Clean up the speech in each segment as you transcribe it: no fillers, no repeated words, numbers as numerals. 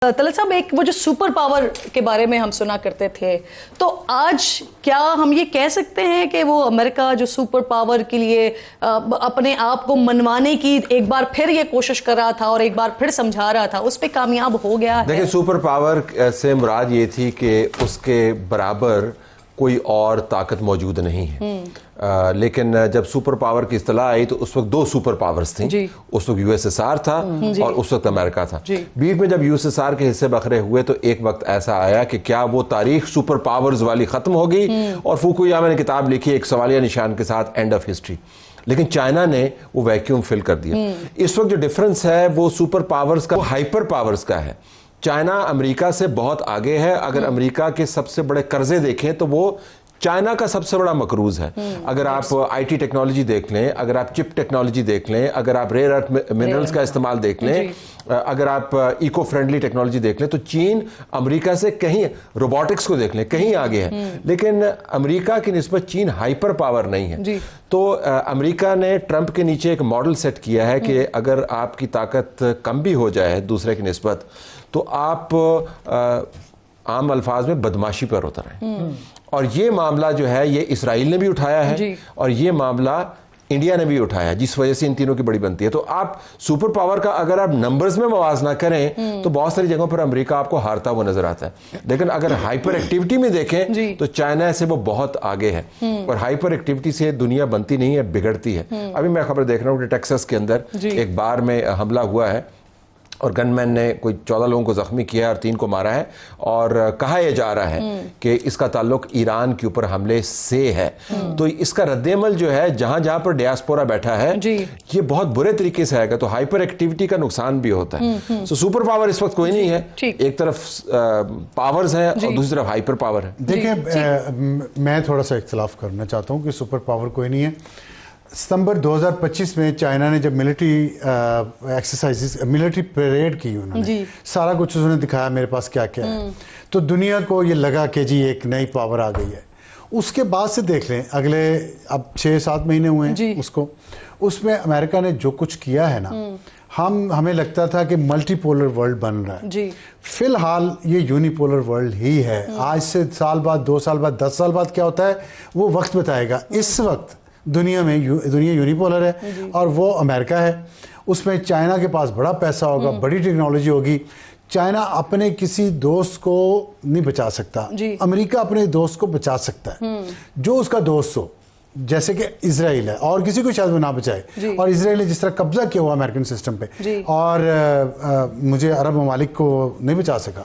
طلعت صاحب، ایک وہ جو سپر پاور کے بارے میں ہم سنا کرتے تھے، تو آج کیا ہم یہ کہہ سکتے ہیں کہ وہ امریکہ جو سپر پاور کے لیے اپنے آپ کو منوانے کی ایک بار پھر یہ کوشش کر رہا تھا اور ایک بار پھر سمجھا رہا تھا، اس پہ کامیاب ہو گیا ہے؟ دیکھیں، سپر پاور سے مراد یہ تھی کہ اس کے برابر کوئی اور طاقت موجود نہیں ہے، لیکن جب سپر پاور کی اصطلاح آئی تو اس وقت دو سپر پاورز تھیں، اس وقت یو ایس ایس آر تھا اور اس وقت امریکہ تھا۔ بیچ میں جب یو ایس ایس آر کے حصے بکھرے ہوئے تو ایک وقت ایسا آیا کہ کیا وہ تاریخ سپر پاورز والی ختم ہو گئی، اور فوکویاما نے کتاب لکھی ایک سوالیہ نشان کے ساتھ، اینڈ آف ہسٹری۔ لیکن چائنا نے وہ ویکیوم فل کر دیا۔ اس وقت جو ڈفرنس ہے وہ سپر پاورز کا، وہ ہائپر پاورز کا ہے۔ چائنا امریکہ سے بہت آگے ہے۔ اگر امریکہ کے سب سے بڑے قرضے دیکھیں تو وہ چائنا کا سب سے بڑا مقروض ہے۔ اگر آپ آئی ٹی ٹیکنالوجی دیکھ لیں، اگر آپ چپ ٹیکنالوجی دیکھ لیں، اگر آپ ریئر ارتھ منرلز کا استعمال دیکھ لیں، اگر آپ ایکو فرینڈلی ٹیکنالوجی دیکھ لیں، تو چین امریکہ سے کہیں، روبوٹکس کو دیکھ لیں، کہیں آگے ہے۔ لیکن امریکہ کی نسبت چین ہائپر پاور نہیں ہے۔ تو امریکہ نے ٹرمپ کے نیچے ایک ماڈل سیٹ کیا ہے کہ اگر آپ کی طاقت کم بھی ہو جائے دوسرے کی نسبت، تو آپ عام الفاظ میں بدماشی پر اتریں۔ اور یہ معاملہ جو ہے یہ اسرائیل نے بھی اٹھایا ہے، اور یہ معاملہ انڈیا نے بھی اٹھایا، جس وجہ سے ان تینوں کی بڑی بنتی ہے۔ تو آپ سپر پاور کا اگر آپ نمبرز میں موازنہ کریں تو بہت ساری جگہوں پر امریکہ آپ کو ہارتا ہوا نظر آتا ہے، لیکن اگر ہائپر ایکٹیویٹی میں دیکھیں تو چائنا سے وہ بہت آگے ہے، اور ہائپر ایکٹیویٹی سے دنیا بنتی نہیں ہے، بگڑتی ہے۔ ابھی میں خبر دیکھ رہا ہوں کہ ٹیکساس کے اندر ایک بار میں حملہ ہوا ہے اور گن مین نے کوئی 14 لوگوں کو زخمی کیا اور 3 کو مارا ہے، اور کہا یہ جا رہا ہے کہ اس کا تعلق ایران کے اوپر حملے سے ہے۔ تو اس کا رد عمل جو ہے جہاں جہاں پر ڈیاسپورا بیٹھا ہے یہ بہت برے طریقے سے آئے گا، تو ہائپر ایکٹیویٹی کا نقصان بھی ہوتا ہے۔ سو سپر پاور اس وقت کوئی نہیں ہے، ایک طرف پاورز ہیں اور دوسری طرف ہائپر پاور ہے۔ دیکھیں، میں تھوڑا سا اختلاف کرنا چاہتا ہوں کہ سپر پاور کوئی نہیں ہے۔ ستمبر 2025 میں چائنا نے جب ملٹری ایکسرسائزز، ملٹری پریڈ کی، انہوں نے سارا کچھ انہوں نے دکھایا میرے پاس کیا کیا ہے، تو دنیا کو یہ لگا کہ جی ایک نئی پاور آ گئی ہے۔ اس کے بعد سے دیکھ لیں، اگلے اب 6-7 مہینے ہوئے ہیں اس میں امریکہ نے جو کچھ کیا ہے نا، ہمیں لگتا تھا کہ ملٹی پولر ورلڈ بن رہا ہے۔ فی الحال یہ یونی پولر ورلڈ ہی ہے۔ آج سے سال بعد، 2 سال بعد، 10 سال بعد کیا ہوتا ہے وہ وقت بتائے گا۔ اس وقت دنیا یونی پولر ہے، اور وہ امریکہ ہے۔ اس میں چائنا کے پاس بڑا پیسہ ہوگا، بڑی ٹیکنالوجی ہوگی۔ چائنا اپنے کسی دوست کو نہیں بچا سکتا، امریکہ اپنے دوست کو بچا سکتا ہے، جو اس کا دوست ہو، جیسے کہ اسرائیل ہے، اور کسی کو شاید وہ نہ بچائے۔ اور اسرائیل نے جس طرح قبضہ کیا ہوا امریکن سسٹم پہ، اور مجھے عرب ممالک کو نہیں بچا سکا،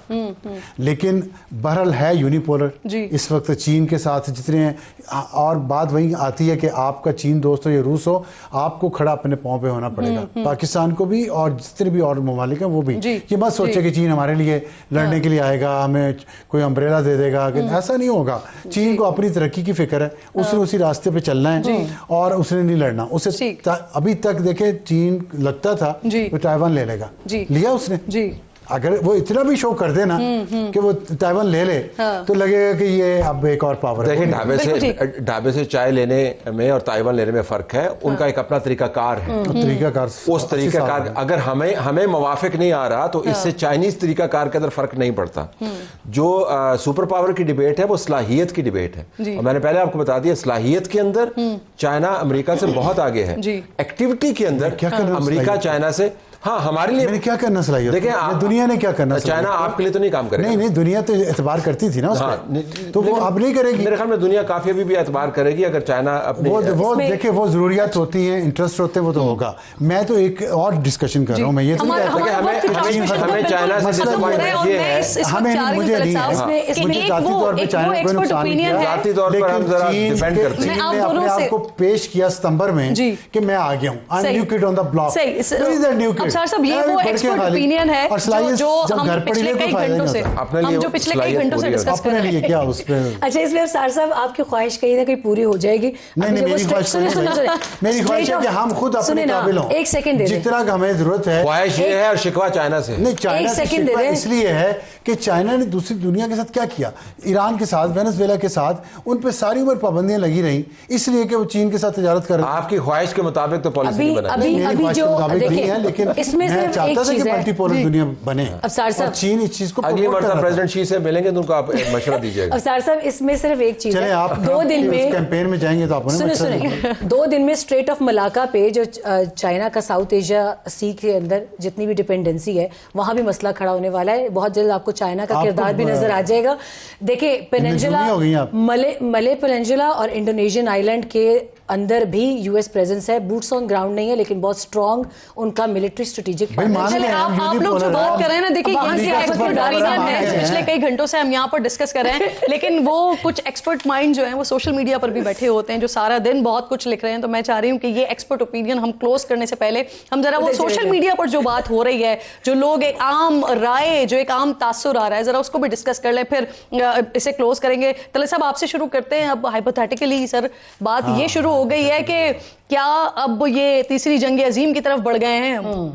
لیکن بہرحال ہے یونی پولر اس وقت چین کے ساتھ جتنے ہیں۔ اور بات وہی آتی ہے کہ آپ کا چین دوست ہو یا روس ہو، آپ کو کھڑا اپنے پاؤں پہ ہونا پڑے گا، پاکستان کو بھی اور جتنے بھی اور ممالک ہیں وہ بھی۔ یہ مت سوچے کہ چین ہمارے لیے لڑنے کے لیے آئے گا، ہمیں کوئی امبریلا دے دے گا، ایسا نہیں ہوگا۔ چین کو اپنی ترقی کی فکر ہے، اس نے اسی راستے پہ چلنا ہے، اور اس نے نہیں لڑنا۔ اسے ابھی تک دیکھیں چین لگتا تھا وہ تائیوان لے لے گا، لیا اس نے۔ اگر وہ اتنا بھی شو کر دے نا کہ وہ تائیوان لے لے تو لگے گا کہ یہ اب ایک اور پاور ہے۔ دیکھیں، ڈھابے سے چائے لینے میں اور تائیوان لینے میں فرق ہے، ان کا ایک اپنا طریقہ کار ہے۔ اس طریقہ کار اگر ہمیں موافق نہیں آ رہا تو اس سے چائنیز طریقہ کار کے اندر فرق نہیں پڑتا۔ جو سپر پاور کی ڈیبیٹ ہے وہ صلاحیت کی ڈیبیٹ ہے، اور میں نے پہلے آپ کو بتا دیا صلاحیت کے اندر چائنا امریکہ سے بہت آگے ہے، ایکٹیویٹی کے اندر امریکہ چائنا سے، ہاں ہمارے لیے کیا کرنا صلاحیت، دیکھیں دنیا نے کیا کرنا۔ چائنا آپ کے لیے تو نہیں کام کرے گا۔ نہیں، دنیا تو اعتبار کرتی تھی نا اس پہ، تو وہ اب نہیں کرے گی۔ میرے خیال میں دنیا کافی ابھی بھی اعتبار کرے گی اگر چائنا اپنی وہ دیکھیں، وہ ضروریات ہوتی ہیں، انٹرسٹ ہوتے ہیں، وہ تو ہوگا۔ میں تو ایک اور ڈسکشن کر رہا ہوں، میں یہ تو نہیں کہتا کہ ہمیں چائنا سے یہ ہے، مجھے نہیں ہے، مجھے ذاتی طور پہ چائنا کو نقصان کیا، ذاتی طور پر ہم ذرا ڈیپینڈ کرتے ہیں۔ چین نے اپنے آپ کو پیش کیا ستمبر میں کہ میں آ گیا ہوں، I am new kid on the block. Absar صاحب، یہ وہ ایکسپرٹ اوپینین ہے جو ہم پچھلے کئی گھنٹوں سے ڈسکس کر رہے ہیں۔ اچھا، اس میں ابصار صاحب آپ کی خواہش کہیں نہ کہیں پوری ہو جائے گی؟ میری خواہش ہے کہ ہم خود اپنے قابل ہوں، ایک سیکنڈ دے دیں، جتنا ہمیں ضرورت ہے۔ خواہش یہ ہے اور شکوہ چائنا سے نہیں، چائنا سے شکوہ اس لیے ہے کہ چائنا نے دوسری دنیا کے ساتھ کیا کیا، ایران کے ساتھ، وینزویلا کے ساتھ، ان پہ ساری عمر پابندیاں لگی رہیں، اس لیے کہ وہ چین کے ساتھ تجارت کر رہے ہیں۔ آپ کی خواہش کے مطابق تو پالیسی نہیں بنا، میری خواہش کے مطابق نہیں ہے، لیکن میں چاہتا تھا کہ ملٹی پولر دنیا بنے۔ بنے. افسار صاحب, اور چین اس چیز کو اگلی مرتبہ پریزیڈنٹ شی سے ملیں گے تو ان کو آپ مشورہ دیجیے گا. افسار صاحب اس میں صرف ایک چیز ہے, آپ 2 دن میں کیمپین میں جائیں گے تو آپ سنیں 2 دن میں اسٹریٹ آف ملاکا پہ جو چائنا کا ساؤتھ ایشیا سی کے اندر جتنی بھی ڈپینڈنسی ہے وہاں بھی مسئلہ کھڑا ہونے والا ہے. بہت جلد آپ کو چائنا کا کردار بھی نظر آ جائے گا. دیکھیں پیننجولا, ملے پیننجولا اور انڈونیشین آئی لینڈ کے اندر بھی یو ایس پریزنس ہے. بوٹس آن گراؤنڈ نہیں ہے لیکن بہت اسٹرانگ ان کا ملٹری اسٹریٹجک. آپ لوگ جو بات کر رہے ہیں نا, دیکھیے یہاں کے ایکسپرٹ اوپینین ہے, پچھلے کئی گھنٹوں سے ہم یہاں پر ڈسکس کر رہے ہیں, لیکن وہ کچھ ایکسپرٹ مائنڈ جو ہیں وہ سوشل میڈیا پر بھی بیٹھے ہوتے ہیں جو سارا دن بہت کچھ لکھ رہے ہیں. تو میں چاہ رہی ہوں کہ یہ ایکسپرٹ اوپینین ہم کلوز کرنے سے پہلے ہم ذرا وہ سوشل میڈیا پر جو بات ہو رہی ہے, جو لوگ ایک عام رائے, جو ایک عام تاثر آ رہا ہے, ذرا اس کو بھی ڈسکس کر لیں, پھر اسے کلوز کریں گے. طلعت صاحب آپ سے شروع کرتے ہیں. اب ہائپوتھیٹیکلی سر بات یہ شروع ہو گئی ہے کہ کیا اب یہ تیسری جنگ عظیم کی طرف بڑھ گئے ہیں ہم؟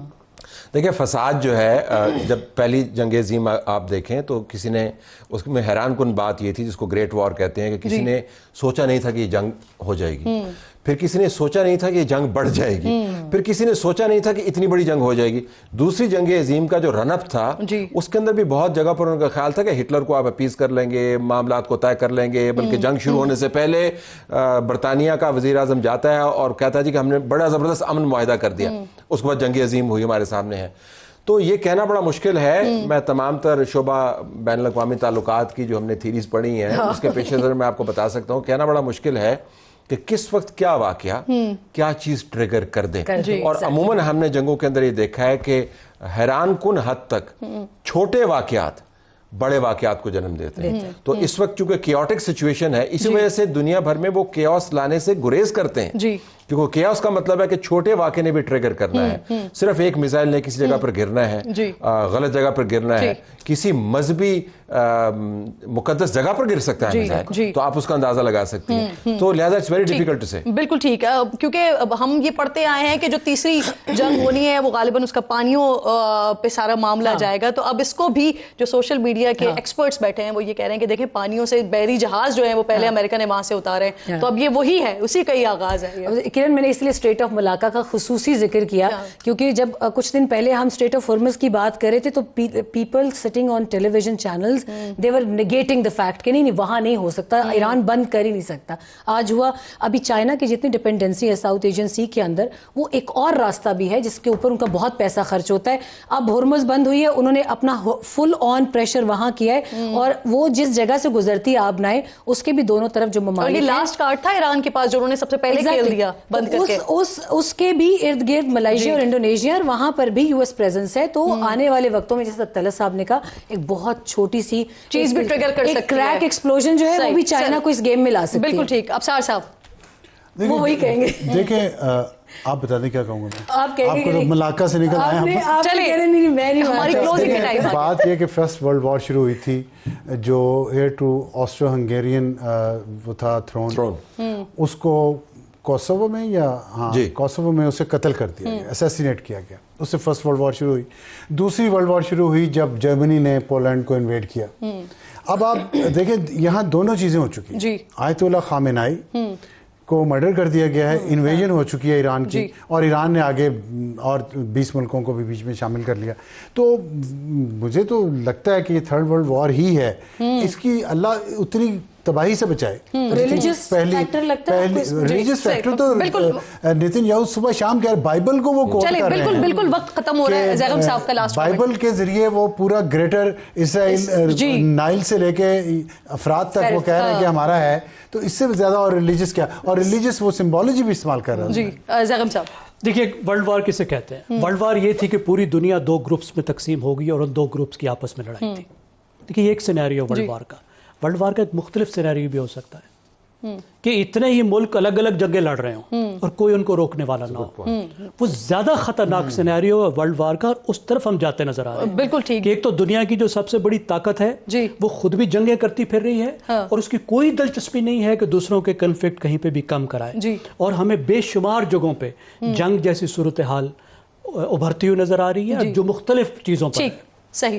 دیکھیں فساد جو ہے, جب پہلی جنگ عظیم آپ دیکھیں تو کسی نے, اس میں حیران کن بات یہ تھی جس کو گریٹ وار کہتے ہیں, کہ کسی نے سوچا نہیں تھا کہ یہ جنگ ہو جائے گی, پھر کسی نے سوچا نہیں تھا کہ یہ جنگ بڑھ جائے گی, پھر کسی نے سوچا نہیں تھا کہ اتنی بڑی جنگ ہو جائے گی. دوسری جنگ عظیم کا جو رن اپ تھا اس کے اندر بھی بہت جگہ پر ان کا خیال تھا کہ ہٹلر کو آپ اپیز کر لیں گے, معاملات کو طے کر لیں گے, بلکہ جنگ شروع ہونے سے پہلے برطانیہ کا وزیر اعظم جاتا ہے اور کہتا ہے جی کہ ہم نے بڑا زبردست امن معاہدہ کر دیا, اس کے بعد جنگ عظیم ہوئی ہمارے سامنے ہے. تو یہ کہنا بڑا مشکل ہے. میں تمام تر شعبہ بین الاقوامی تعلقات کی جو ہم نے تھیریز پڑھی ہیں اس کے پیش نظر میں آپ کو بتا سکتا ہوں, کہنا بڑا مشکل ہے کہ کس وقت کیا واقعہ کیا چیز ٹریگر کر دے. اور عموماً ہم نے جنگوں کے اندر یہ دیکھا ہے کہ حیران کن حد تک چھوٹے واقعات بڑے واقعات کو جنم دیتے ہیں. تو اس وقت چونکہ کیوٹک سچویشن ہے, اسی وجہ سے دنیا بھر میں وہ کیوس لانے سے گریز کرتے ہیں, کیونکہ کیوس کا مطلب ہے کہ چھوٹے واقعے نے بھی ٹریگر کرنا ہے. صرف ایک میزائل نے کسی جگہ پر گرنا ہے, غلط جگہ پر گرنا ہے, کسی مذہبی مقدس جگہ پر گر سکتا ہے میزائل, تو آپ اس کا اندازہ لگا سکتے ہیں. تو لہذا اٹس ویری ڈیفیکلٹ ٹو سے. بالکل ٹھیک ہے, کیونکہ ہم یہ پڑھتے آئے ہیں کہ جو تیسری جنگ ہونی ہے وہ غالباً اس کا پانیوں پہ سارا معاملہ جائے گا. تو اب اس کو بھی جو سوشل میڈیا کے ایکسپرٹس بیٹھے ہیں وہ یہ کہہ رہے ہیں کہ دیکھیں پانیوں سے بحری جہاز جو ہیں وہ پہلے امریکہ نے وہاں سے اتارے, تو اب یہ وہی ہے, اسی کا ہی آغاز ہے. کرن میں نے اس لیے اسٹریٹ آف ملاکا کا خصوصی ذکر کیا کیونکہ جب کچھ دن پہلے ہم اسٹریٹ آف ہرمز کی بات کر رہے تھے تو people sitting on television channels they were negating the fact کہ نہیں وہاں نہیں ہو سکتا, ایران بند کر ہی نہیں سکتا. آج ہوا, ابھی چائنا کی جتنی ڈپینڈنسی ہے ساؤتھ ایشین سی کے اندر, وہ ایک اور راستہ بھی ہے جس کے اوپر ان کا بہت پیسہ خرچ ہوتا ہے. اب ہرمز بند ہوئی ہے, انہوں نے اپنا فل آن پریشر وہاں کیا ہے, اور وہ جس جگہ سے گزرتی ہے آب نائل اس کے بھی دونوں طرف جو ممالک ہیں, لاسٹ کارڈ تھا ایران کے پاس جو انہوں نے سب سے پہلے کھیل دیا بند کر کے, اس کے بھی ارد گرد ملائیشیا اور انڈونیشیا, اور وہاں پر بھی یو ایس پریزنس ہے. تو آنے والے وقتوں میں جیسا طلعت صاحب نے کہا ایک بہت چھوٹی سی چیز بھی ٹریگر کر سکتی ہے, کریک ایکسپلوژن جو ہے وہ بھی چائنا کو اس گیم میں لا سکتی ہے. بالکل ٹھیک. ابصار صاحب وہ وہی کہیں گے. دیکھیں آپ بتا دیں کیا کہوں گا میں, آپ کہیں گے ملاکا سے نکل آئے ہم. چلیے بات یہ کہ فرسٹ ورلڈ وار شروع ہوئی تھی, جو ایئر ٹو آسٹرو ہنگیرین وہ تھا تھرون, اس کو کوسوو میں کوسوو میں اسے قتل کر دیا گیا, اسیسینیٹ کیا گیا. اس سے فرسٹ ورلڈ وار شروع ہوئی. دوسری ورلڈ وار شروع ہوئی جب جرمنی نے پولینڈ کو انویڈ کیا. اب آپ دیکھیں یہاں دونوں چیزیں ہو چکی ہیں. آیت اللہ خامنائی کو مرڈر کر دیا گیا ہے, انویژن ہو چکی ہے ایران کی, اور ایران نے آگے اور 20 ملکوں کو بھی بیچ میں شامل کر لیا. تو مجھے تو لگتا ہے کہ یہ تھرڈ ورلڈ وار ہی ہے. اس کی اللہ اتنی تباہی سے بچائے. ریلیجس فیکٹر تو نتن یاہو صبح شام کہہ رہے بائبل کو وہ کوٹ کر رہے ہیں. بالکل وقت ختم ہو رہا ہے. زیغم صاحب کا لاسٹ بائبل کے ذریعے وہ پورا گریٹر اسرائیل نائل سے لے کے افراد تک وہ کہہ رہے ہیں کہ ہمارا ہے. تو اس سے زیادہ اور ریلیجس کیا, اور ریلیجس وہ سمبولوجی بھی استعمال کر رہا ہے. جی زیغم صاحب دیکھیے ورلڈ وار کسے کہتے ہیں. ورلڈ وار یہ تھی کہ پوری دنیا 2 گروپس میں تقسیم ہو گئی اور ان 2 گروپس کی آپس میں لڑائی تھی. دیکھیے یہ ایک سینیریو ورلڈ وار کا. ورلڈ وار کا ایک مختلف سینیریو بھی ہو سکتا ہے کہ اتنے ہی ملک الگ الگ جنگیں لڑ رہے ہوں اور کوئی ان کو روکنے والا نہ ہو. وہ زیادہ خطرناک سینیریو ہے ورلڈ وار کا, اور اس طرف ہم جاتے نظر آ رہے ہیں. بالکل ٹھیک. کہ ایک تو دنیا کی جو سب سے بڑی طاقت ہے وہ خود بھی جنگیں کرتی پھر رہی ہے, اور اس کی کوئی دلچسپی نہیں ہے کہ دوسروں کے کنفلکٹ کہیں پہ بھی کم کرائے. اور ہمیں بے شمار جگہوں پہ جنگ جیسی صورتحال ابھرتی ہوئی نظر آ رہی ہے جو مختلف چیزوں پر. صحیح.